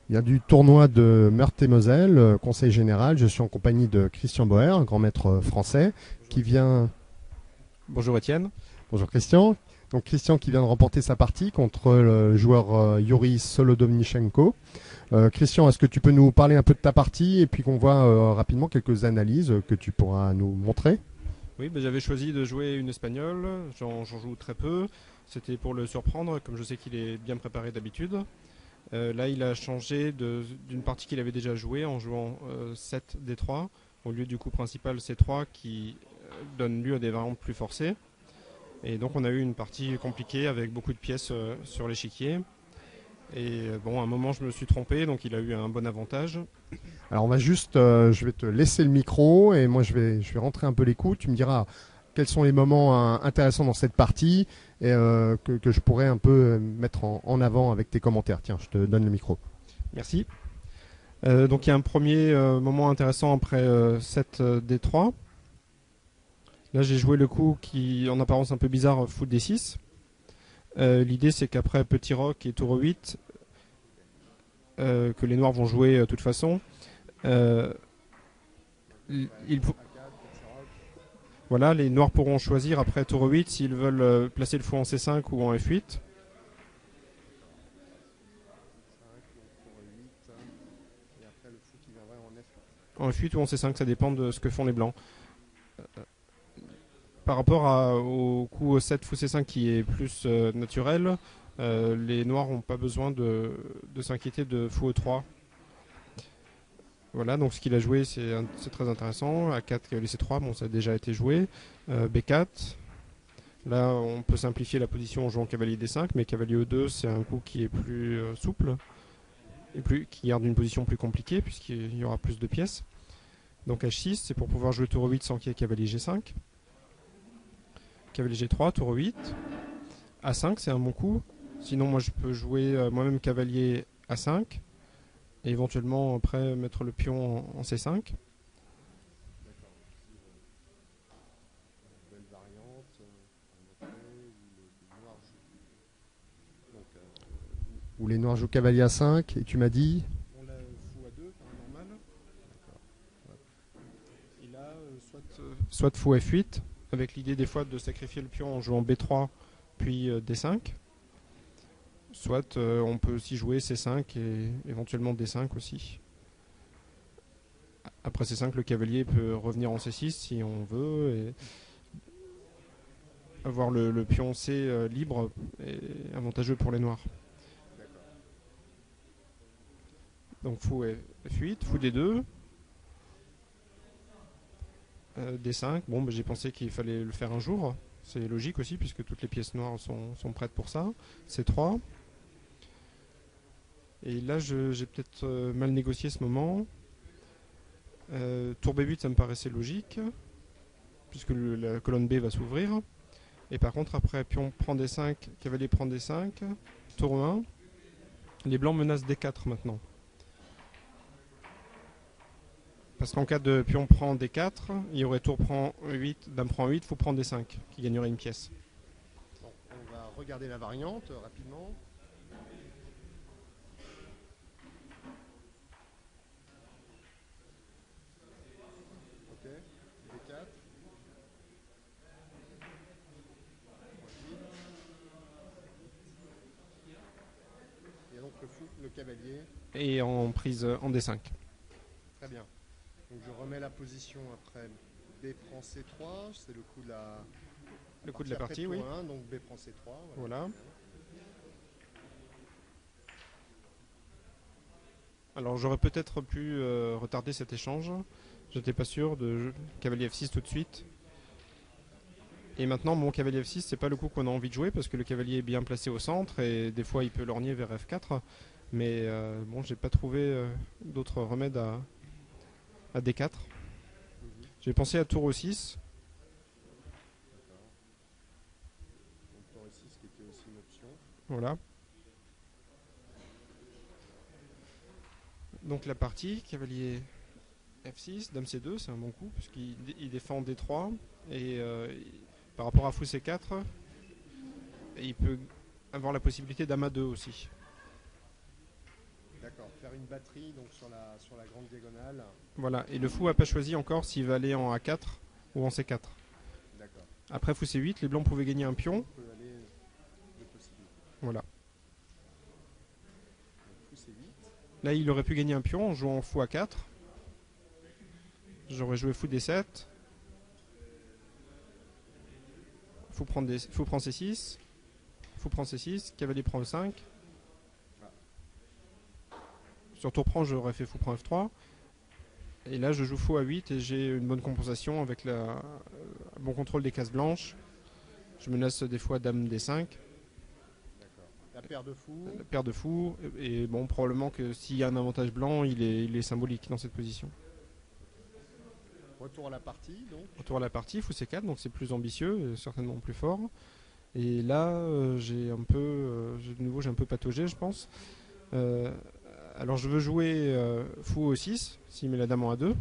Il y a du tournoi de Meurthe-et-Moselle, conseil général. Je suis en compagnie de Christian Boer, un grand maître français, qui vient. Bonjour Étienne. Bonjour Christian. Donc Christian qui vient de remporter sa partie contre le joueur Yuri Solodovnichenko. Christian, est-ce que tu peux nous parler un peu de ta partie et puis qu'on voit rapidement quelques analyses que tu pourras nous montrer? Oui, j'avais choisi de jouer une espagnole, j'en joue très peu. C'était pour le surprendre, comme je sais qu'il est bien préparé d'habitude. Là, il a changé d'une partie qu'il avait déjà jouée en jouant 7 D3 au lieu du coup principal C3 qui donne lieu à des variantes plus forcées. Et donc on a eu une partie compliquée avec beaucoup de pièces sur l'échiquier. Et bon, à un moment je me suis trompé, donc il a eu un bon avantage. Alors on va juste, je vais te laisser le micro et moi je vais rentrer un peu les coups. Tu me diras quels sont les moments intéressants dans cette partie et que je pourrais un peu mettre en avant avec tes commentaires. Tiens, je te donne le micro. Merci. Donc il y a un premier moment intéressant après 7 D3. Là j'ai joué le coup qui en apparence un peu bizarre, fou D6. L'idée c'est qu'après petit roc et tour 8, que les noirs vont jouer de toute façon, il faut... Voilà, les noirs pourront choisir après tour 8 s'ils veulent placer le fou en C5 ou en F8. En F8 ou en C5, ça dépend de ce que font les blancs. Par rapport au coup 7 fou C5 qui est plus naturel, les noirs n'ont pas besoin de s'inquiéter de fou E3. Voilà, donc ce qu'il a joué, c'est très intéressant. A4, cavalier C3, bon, ça a déjà été joué. B4. Là, on peut simplifier la position en jouant cavalier D5, mais cavalier E2, c'est un coup qui est plus souple et qui garde une position plus compliquée puisqu'il y aura plus de pièces. Donc H6, c'est pour pouvoir jouer tour 8 sans qu'il y ait cavalier G5. Cavalier G3, tour 8. A5, c'est un bon coup. Sinon, moi, je peux jouer moi-même cavalier A5 et éventuellement après mettre le pion en C5. Où les noirs jouent cavalier à 5 et tu m'as dit. On l'a fou à 2, normal. Et là, soit fou F8, avec l'idée des fois de sacrifier le pion en jouant B3 puis D5. Soit on peut aussi jouer C5 et éventuellement D5 aussi. Après C5, le cavalier peut revenir en C6 si on veut. Et avoir le pion C libre est avantageux pour les noirs. Donc fou F8, fou D2. D5, bon, j'ai pensé qu'il fallait le faire un jour. C'est logique aussi puisque toutes les pièces noires sont prêtes pour ça. C3. Et là, j'ai peut-être mal négocié ce moment. Tour B8, ça me paraissait logique, puisque la colonne B va s'ouvrir. Et par contre, après, pion prend D5, cavalier prend D5, tour 1. Les blancs menacent D4 maintenant. Parce qu'en cas de pion prend D4, il y aurait tour prend 8, dame prend 8, fou prend D5, qui gagnerait une pièce. Bon, on va regarder la variante rapidement. Ok, D4. Et donc le fou, le cavalier. Et en prise en D5. Très bien. Donc je remets la position après B prend C3, c'est le coup de Le coup de la partie, oui. 1, donc B prend C3. Voilà. Alors j'aurais peut-être pu retarder cet échange. J'étais pas sûr de cavalier F6 tout de suite. Et maintenant, mon cavalier F6, c'est pas le coup qu'on a envie de jouer parce que le cavalier est bien placé au centre et des fois il peut lorgner vers F4. Mais bon, j'ai pas trouvé d'autres remèdes à D4. J'ai pensé à tour E6. Voilà. Donc la partie, cavalier F6, dame C2, c'est un bon coup puisqu'il défend D3 et par rapport à fou C4, il peut avoir la possibilité dame A2 aussi. D'accord, faire une batterie donc sur la grande diagonale. Voilà, et le fou n'a pas choisi encore s'il va aller en A4 ou en C4. D'accord. Après fou C8, les blancs pouvaient gagner un pion. On peut aller de possibilités. Voilà. Donc fou C8. Là, il aurait pu gagner un pion en jouant fou A4. J'aurais joué fou D7. Fou prend C6. Fou prend C6. Cavalier prend E5. Sur tour prend, j'aurais fait fou prend F3. Et là, je joue fou A8 et j'ai une bonne compensation avec un bon contrôle des cases blanches. Je menace des fois dame D5. D'accord. La paire de fous. La paire de fous. Et bon, probablement que s'il y a un avantage blanc, il est symbolique dans cette position. Retour à la partie donc. Retour à la partie, fou C4, donc c'est plus ambitieux et certainement plus fort. Et là, j'ai de nouveau j'ai un peu pataugé, je pense. Alors je veux jouer fou E6, s'il met la dame en A2.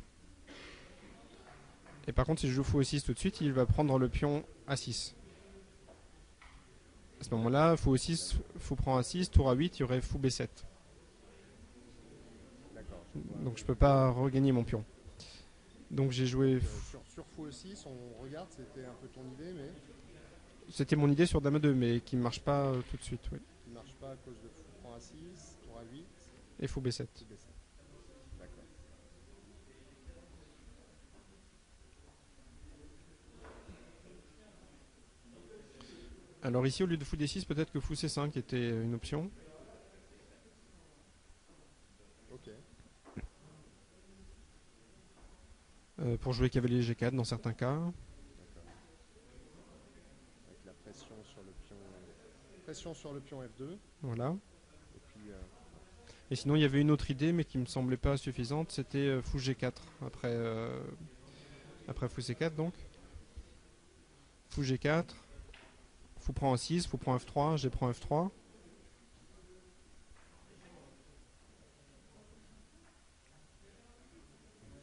Et par contre, si je joue fou E6 tout de suite, il va prendre le pion A6. À ce moment-là, fou E6, fou prend A6, tour A8, il y aurait fou B7. D'accord. Donc je peux pas regagner mon pion. Donc j'ai joué... Sur fou E6, on regarde, c'était un peu ton idée, mais C'était mon idée sur dame A2, mais qui ne marche pas tout de suite. Oui. qui ne marche pas à cause de fou prend A6, tour A8, Et fou B7. fou B7. D'accord. Alors ici, au lieu de fou D6, peut-être que fou C5 était une option. Ok. Pour jouer cavalier G4 dans certains cas. D'accord. Avec la pression sur le pion F2. Voilà. Et puis Et sinon, il y avait une autre idée, mais qui me semblait pas suffisante, c'était fou G4 après fou C4 donc. Fou G4, fou prend A6, fou prend F3, G prend F3.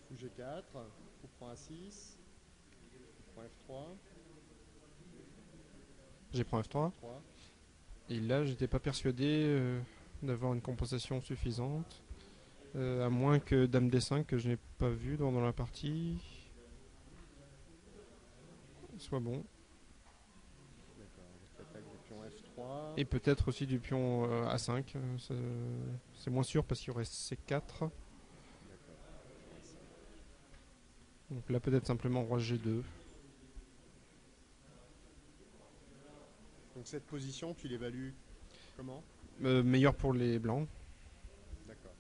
fou G4, fou prend A6, fou prend F3, G prend F3. 3. Et là, j'étais pas persuadé d'avoir une compensation suffisante. À moins que dame D5, que je n'ai pas vu dans la partie, soit bon. D'accord. Donc l'attaque du pion F3. Et peut-être aussi du pion A5. C'est moins sûr parce qu'il y aurait C4. D'accord. Donc là, peut-être simplement roi G2. Donc cette position, tu l'évalues comment? Meilleur pour les blancs. D'accord.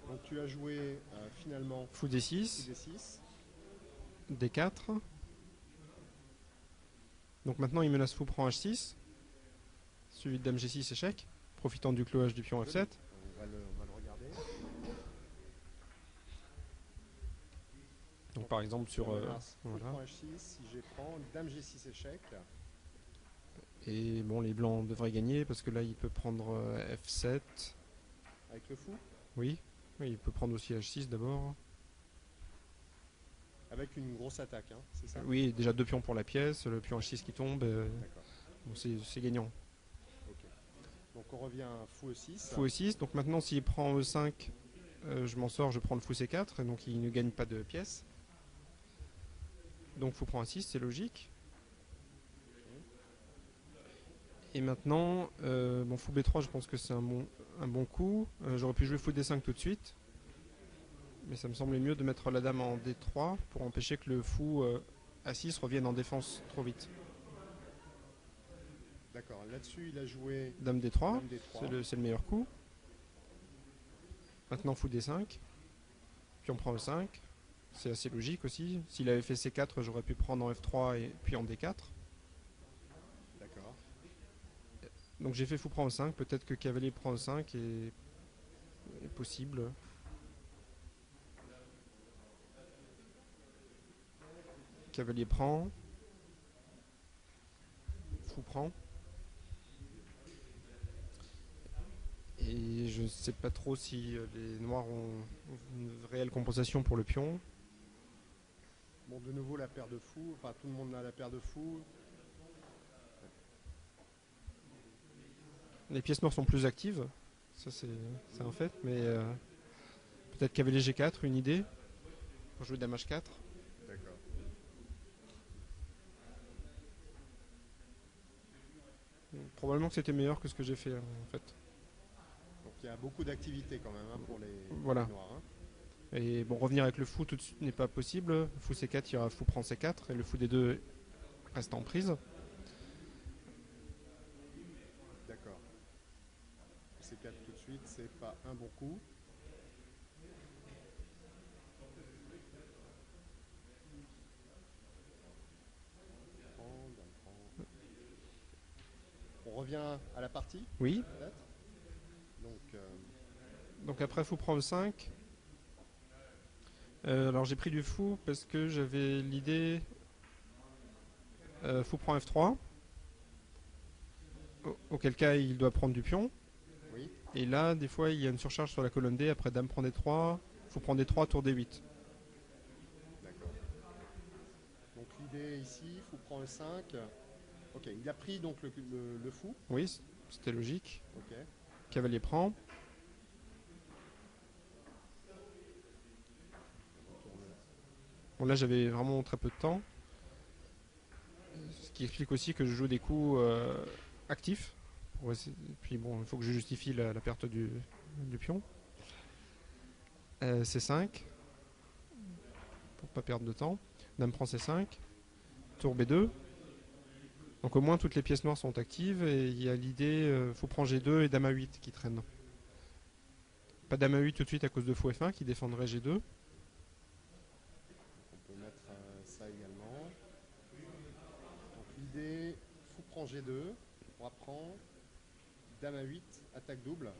Donc tu as joué finalement Fou fou D6, D6. D4. Donc maintenant, il menace fou prend H6. Suivi de dame G6, échec. Profitant du cloage du pion F7. On va le regarder. Donc par exemple sur... Fou voilà. prend H6, si G prend, dame G6 échec. Et bon, les blancs devraient gagner parce que là, il peut prendre F7. Avec le fou. Oui. Oui, il peut prendre aussi H6 d'abord. Avec une grosse attaque, hein, c'est ça? Oui, déjà 2 pions pour la pièce, le pion H6 qui tombe, D'accord. bon, c'est gagnant. Ok. Donc on revient à fou E6. Fou E6, donc maintenant s'il prend E5, je m'en sors, je prends le fou C4, et donc il ne gagne pas de pièces. Donc fou prend A6, c'est logique. Et maintenant, bon, fou B3, je pense que c'est un bon coup. J'aurais pu jouer fou D5 tout de suite. Mais ça me semblait mieux de mettre la dame en D3 pour empêcher que le fou A6 revienne en défense trop vite. D'accord. Là-dessus, il a joué Dame D3, dame D3. c'est le meilleur coup. Maintenant fou D5. Puis on prend E5. C'est assez logique aussi. S'il avait fait C4, j'aurais pu prendre en F3 et puis en D4. D'accord. Donc j'ai fait fou prend E5. Peut-être que cavalier prend E5 est possible. Cavalier prend. Fou prend. Et je ne sais pas trop si les noirs ont une réelle compensation pour le pion. Bon, de nouveau la paire de fous. Enfin, tout le monde a la paire de fous. Les pièces noires sont plus actives. Ça c'est un fait, mais peut-être cavalier G4, une idée pour jouer dame H4. D'accord. Probablement que c'était meilleur que ce que j'ai fait en fait. Donc il y a beaucoup d'activités quand même pour les Voilà. noirs. Hein. Et bon, revenir avec le fou tout de suite n'est pas possible. Le fou C4, il y aura fou prend C4 et le fou D2 reste en prise. D'accord. C4 tout de suite, c'est pas un bon coup. On revient à la partie, Oui. peut-être. Donc après fou prend E5. Alors j'ai pris du fou parce que j'avais l'idée fou prend F3. Auquel cas il doit prendre du pion. Oui. Et là, des fois, il y a une surcharge sur la colonne D. Après dame prend D3. Fou prend D3, tour D8. D'accord. Donc l'idée ici, fou prend E5. Ok, il a pris donc le fou. Oui, c'était logique. Ok. Cavalier prend. Bon, là, j'avais vraiment très peu de temps. Ce qui explique aussi que je joue des coups actifs. Puis bon, il faut que je justifie la perte du pion. C5. Pour pas perdre de temps. Dame prend C5. Tour B2. Donc au moins toutes les pièces noires sont actives et il y a l'idée fou prend G2 et dame A8 qui traînent. Pas dame A8 tout de suite à cause de fou F1 qui défendrait G2. On peut mettre ça également. Donc l'idée, fou prend G2, roi prend, dame A8, attaque double.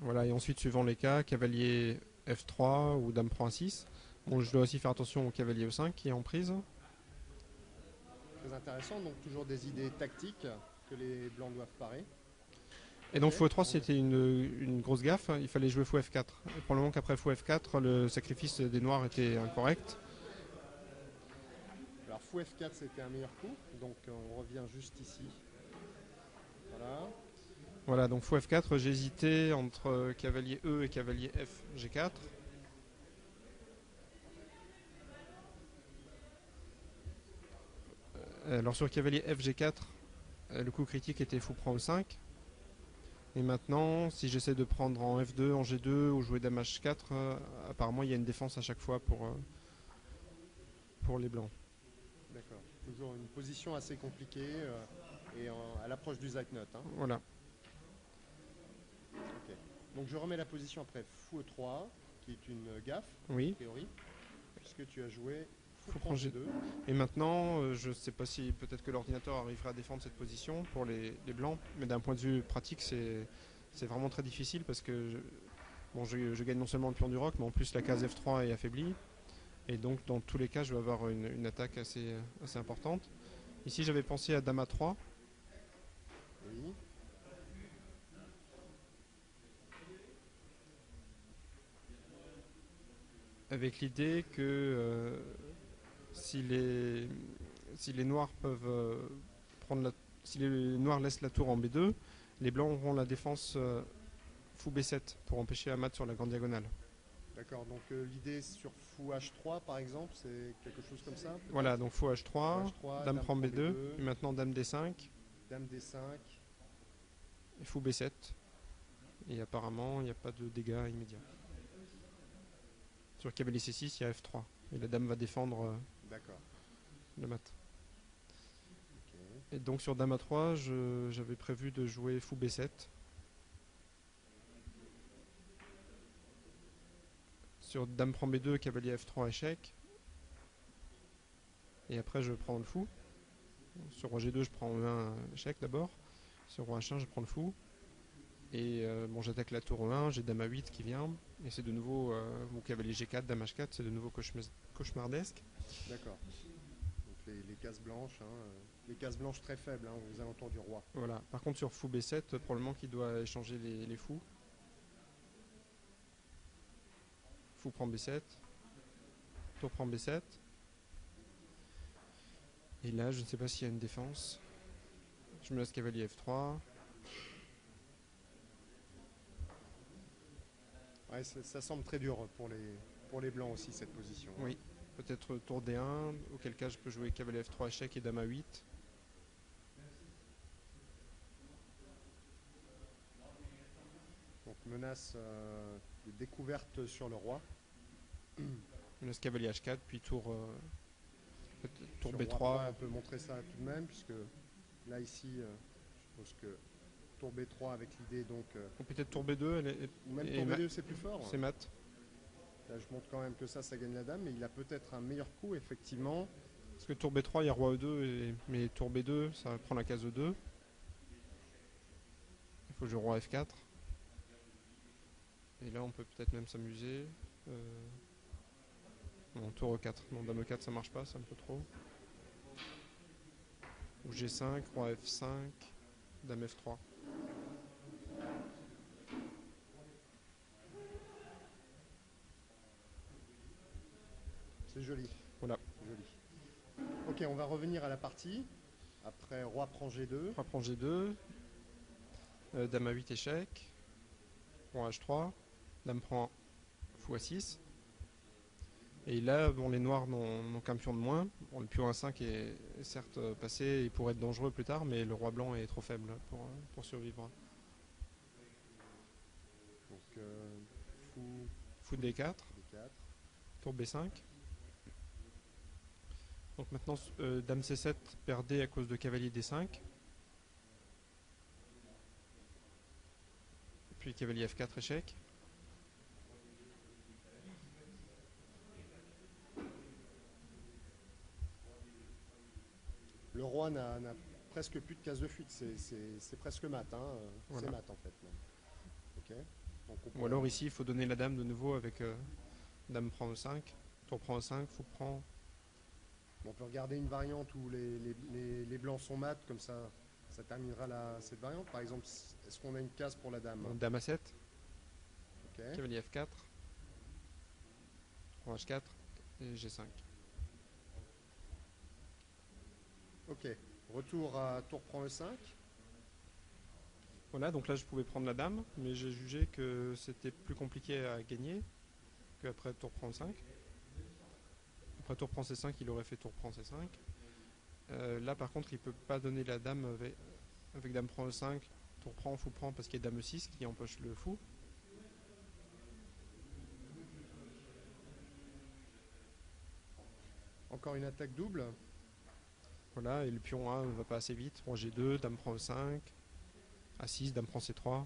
Voilà, et ensuite suivant les cas, cavalier F3 ou dame prend A6. Bon, je dois aussi faire attention au cavalier E5 qui est en prise. Très intéressant, donc toujours des idées tactiques que les blancs doivent parer. Et donc fou E3 c'était une grosse gaffe, il fallait jouer fou F4. Et probablement qu'après fou F4, le sacrifice des noirs était incorrect. Alors fou F4 c'était un meilleur coup, donc on revient juste ici. Voilà. Voilà, donc fou F4, j'ai hésité entre cavalier E et cavalier F G4. Alors sur cavalier F G4, le coup critique était fou prend E5. Et maintenant, si j'essaie de prendre en F2, en G2 ou jouer dame H4, apparemment il y a une défense à chaque fois pour les blancs. D'accord. Toujours une position assez compliquée à l'approche du Zeitnot. Hein. Voilà. Okay. Donc je remets la position après fou E3, qui est une gaffe, Oui. a priori, puisque tu as joué fou Fou prend prend G2. Et maintenant, je ne sais pas si peut-être que l'ordinateur arrivera à défendre cette position pour les blancs, mais d'un point de vue pratique, c'est vraiment très difficile parce que je gagne non seulement le pion du roc, mais en plus la case F3 est affaiblie. Et donc dans tous les cas, je vais avoir une attaque assez importante. Ici, j'avais pensé à dame A3. Oui. Avec l'idée que si les noirs peuvent si les noirs laissent la tour en B2, les blancs auront la défense fou B7 pour empêcher Amat sur la grande diagonale. D'accord, donc l'idée sur fou H3 par exemple, c'est quelque chose comme ça. Voilà, donc fou H3, dame prend B2, et maintenant dame D5. Dame D5. Et fou B7. Et apparemment, il n'y a pas de dégâts immédiats. Sur cavalier C6, il y a F3. Et la dame va défendre le mat. Okay. Et donc sur dame A3, j'avais prévu de jouer fou B7. Sur dame prend B2, cavalier F3 échec. Et après je prends le fou. Sur roi G2, je prends E1 échec d'abord. Sur roi H1, je prends le fou. Et j'attaque la tour E1, j'ai dame A8 qui vient. Et c'est de nouveau mon cavalier G4, dame H4, c'est de nouveau cauchemardesque. D'accord. Donc les cases blanches, les cases blanches très faibles aux alentours du roi. Voilà. Par contre sur fou B7, probablement qu'il doit échanger les fous. Fou prend B7. Tour prend B7. Et là, je ne sais pas s'il y a une défense. Je me laisse cavalier F3. Ouais, ça semble très dur pour les blancs aussi, cette position. Oui, peut-être tour D1, auquel cas je peux jouer cavalier F3 échec et dame A8. Donc menace de découverte sur le roi. Menace cavalier H4, puis tour Sur B3. roi 3, on peut montrer ça tout de même, puisque là ici, je suppose que tour B3 avec l'idée donc... Ou peut-être tour B2, ou même tour B2 c'est plus fort. C'est mat. Là je montre quand même que ça gagne la dame, mais il a peut-être un meilleur coup effectivement. Parce que tour B3 il y a roi E2, mais tour B2 ça prend la case E2. Il faut jouer roi F4. Et là on peut peut-être même s'amuser. Non, tour E4. Non, dame E4 ça marche pas, c'est un peu trop. Ou G5, roi F5, dame F3. C'est joli. Voilà. Joli. Ok, on va revenir à la partie. Après roi prend G2. Roi prend G2. Dame A8 échec. Roi H3. Dame prend fou A6. Et là, bon, les noirs n'ont qu'un pion de moins. Bon, le pion A5 est certes passé et pourrait être dangereux plus tard, mais le roi blanc est trop faible pour survivre. Donc fou D4. Tour B5. Donc maintenant, dame C7 perdait à cause de cavalier D5. Puis cavalier F4 échec. Le roi n'a presque plus de case de fuite, c'est presque mat, hein. Voilà. C'est mat en fait. Okay. Donc ou alors ici il faut donner la dame de nouveau avec dame prend E5, tour prend E5, fou prend. On peut regarder une variante où les blancs sont mat, comme ça terminera cette variante. Par exemple, est-ce qu'on a une case pour la dame? Dame A7, okay. Cavalier F4, roi H4 et G5. Ok, retour à tour prend E5. Voilà, donc là je pouvais prendre la dame, mais j'ai jugé que c'était plus compliqué à gagner qu'après tour prend E5. Après tour prend C5, il aurait fait tour prend C5. Là par contre, il peut pas donner la dame avec dame prend E5, tour prend, fou prend, parce qu'il y a dame E6 qui empêche le fou. Encore une attaque double. Voilà, et le pion A ne va pas assez vite. Roi G2, dame prend E5, A6, dame prend C3.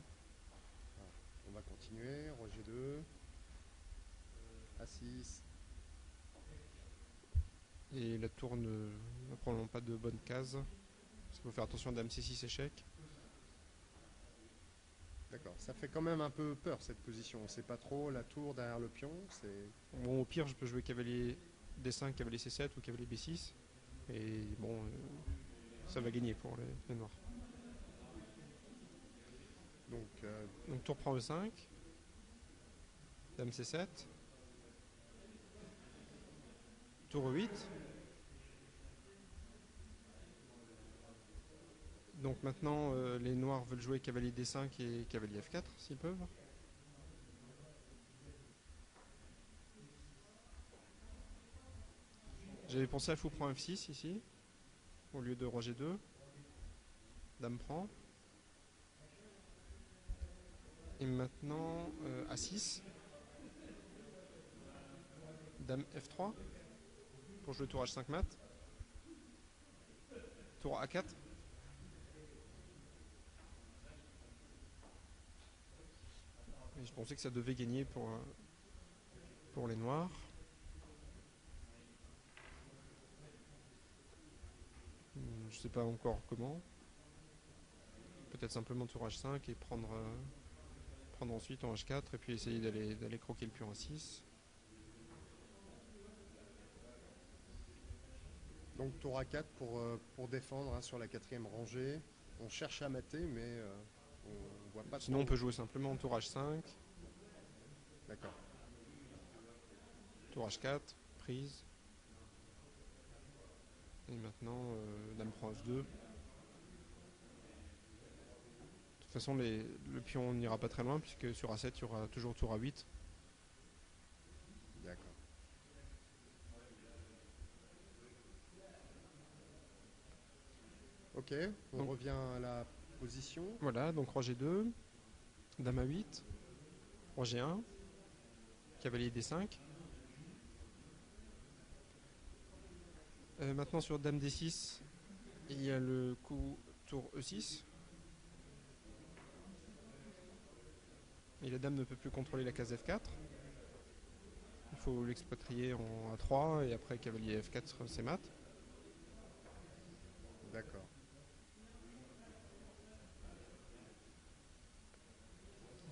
On va continuer, roi G2, A6. Et la tour n'a probablement pas de bonne case. Il faut faire attention à dame C6 échec. D'accord, ça fait quand même un peu peur cette position. On ne sait pas trop la tour derrière le pion. Bon, au pire, je peux jouer cavalier D5, cavalier C7 ou cavalier B6. Et bon, ça va gagner pour les noirs. Donc tour prend E5, dame C7, tour E8. Donc maintenant, les noirs veulent jouer cavalier D5 et cavalier F4 s'ils peuvent. J'avais pensé à fou prend F6 ici, au lieu de roi G2. Dame prend. Et maintenant, A6. Dame F3. Pour jouer tour H5 mat. Tour A4. Et je pensais que ça devait gagner pour les noirs. Je sais pas encore comment. Peut-être simplement tour H5 et prendre ensuite en H4 et puis essayer d'aller croquer le pion A6. Donc tour A4 pour défendre, hein, sur la quatrième rangée. On cherche à mater, mais on voit pas. Sinon on peut jouer simplement tour H5. D'accord. Tour H4, prise. Et maintenant, dame prend F2. De toute façon, le pion n'ira pas très loin, puisque sur A7, il y aura toujours tour A8. Ok, on Donc- revient à la position. Voilà, donc roi G2, dame A8, roi G1, cavalier D5. Maintenant sur dame D6, il y a le coup tour E6. Et la dame ne peut plus contrôler la case F4. Il faut l'expatrier en A3 et après cavalier F4 c'est mat. D'accord.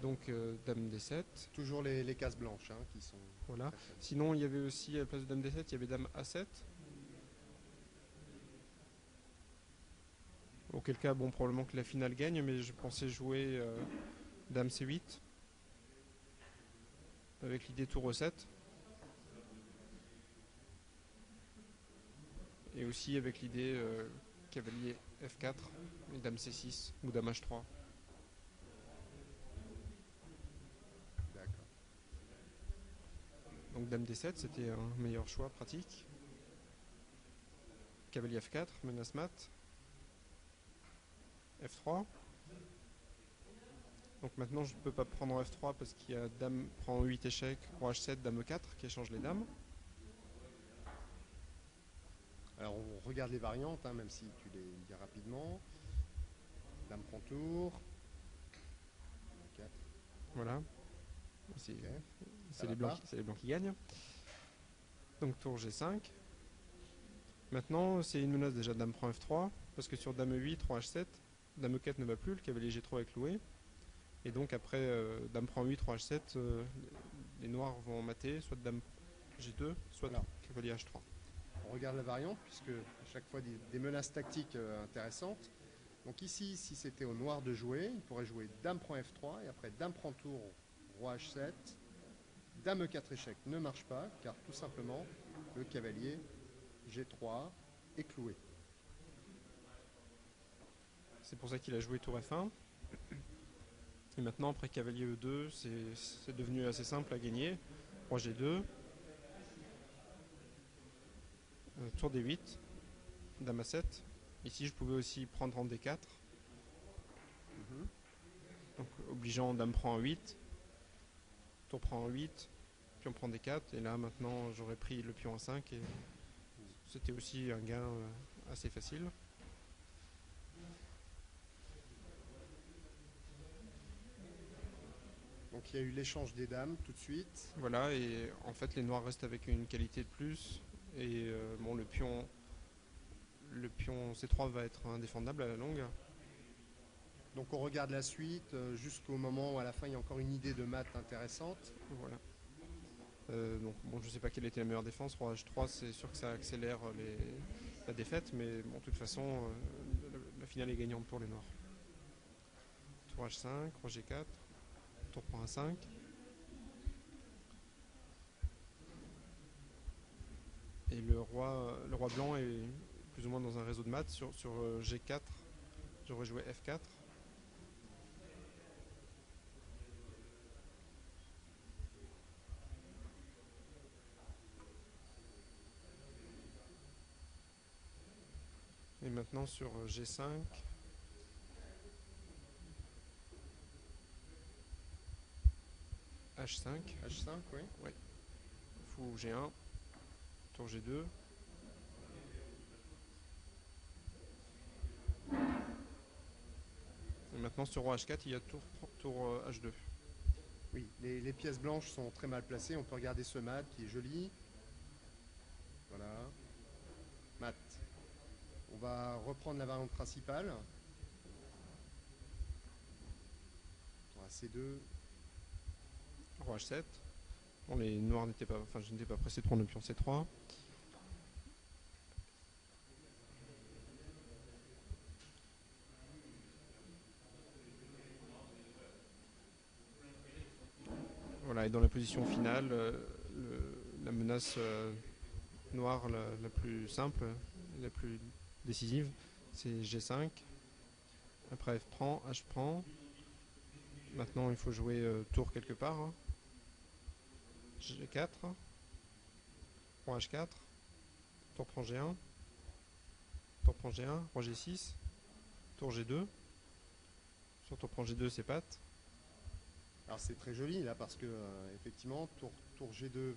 Donc dame D7. Toujours les cases blanches qui sont Voilà. très faibles. Sinon il y avait aussi à la place de dame D7, il y avait dame A7. Auquel cas, bon, probablement que la finale gagne, mais je pensais jouer dame C8 avec l'idée tour E7 et aussi avec l'idée cavalier F4 et dame C6 ou dame H3. D'accord. Donc dame D7, c'était un meilleur choix pratique. Cavalier F4, menace mat. F3. Donc maintenant je ne peux pas prendre F3 parce qu'il y a dame prend 8 échecs, roi H7, dame E4 qui échange les dames. Alors on regarde les variantes, même si tu les dis rapidement. Dame prend tour. 4. Voilà. C'est Ok. c'est les blancs qui gagnent. Donc tour G5. Maintenant c'est une menace déjà dame prend F3 parce que sur dame E8, roi H7, dame E4 ne va plus, le cavalier G3 est cloué. Et donc après dame prend 8, roi H7, les noirs vont mater, soit dame G2, soit Voilà. cavalier H3. On regarde la variante, puisque à chaque fois des menaces tactiques intéressantes. Donc ici, si c'était au noir de jouer, il pourrait jouer dame prend F3 et après dame prend tour, roi H7, dame E4 échec ne marche pas, car tout simplement le cavalier G3 est cloué. C'est pour ça qu'il a joué tour F1. Et maintenant, après cavalier E2, c'est devenu assez simple à gagner. Roi G2, tour D8, dame A7. Ici, je pouvais aussi prendre en D4. Donc, obligeant dame prend en 8, tour prend en 8, puis on prend D4. Et là, maintenant, j'aurais pris le pion A5 et c'était aussi un gain assez facile. Donc il y a eu l'échange des dames tout de suite. Voilà, et en fait, les noirs restent avec une qualité de plus. Et bon, le pion C3 va être indéfendable à la longue. Donc on regarde la suite jusqu'au moment où à la fin il y a encore une idée de maths intéressante. Voilà. Donc bon, je sais pas quelle était la meilleure défense. Roi H3, c'est sûr que ça accélère la défaite, mais bon, de toute façon, la finale est gagnante pour les noirs. Tour H5, roi G4, tour prend A5. Et le roi blanc est plus ou moins dans un réseau de maths. Sur G4, j'aurais joué F4. Et maintenant sur G5, H5, H5, oui. fou G1, tour G2. Et maintenant sur roi H4, il y a tour H2. Oui, les pièces blanches sont très mal placées. On peut regarder ce mat qui est joli. Voilà. Mat. On va reprendre la variante principale. On va C2. Roi H7. Bon, les noirs n'étaient pas, enfin, je n'étais pas pressé de prendre le pion C3. Voilà, et dans la position finale, la menace noire la plus simple, la plus décisive, c'est G5. Après F prend, H prend. Maintenant, il faut jouer tour quelque part. G4. Roi H4. Tour prend G1. Tour prend G1. Roi G6. tour G2. Sur tour prend G2, c'est patte. Alors c'est très joli là parce que effectivement tour G2,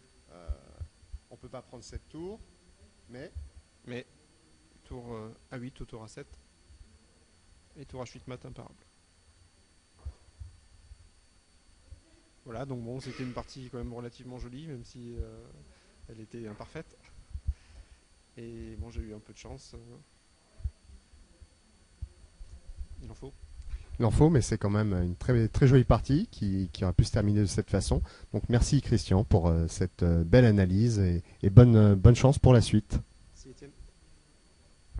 on peut pas prendre cette tour, mais tour A8 ou tour A7 et tour H8 mat imparable. Voilà, donc bon, c'était une partie quand même relativement jolie, même si elle était imparfaite. Et bon, j'ai eu un peu de chance. Il en faut. Il en faut, mais c'est quand même une très, très jolie partie qui aurait pu se terminer de cette façon. Donc merci Christian pour cette belle analyse et bonne chance pour la suite.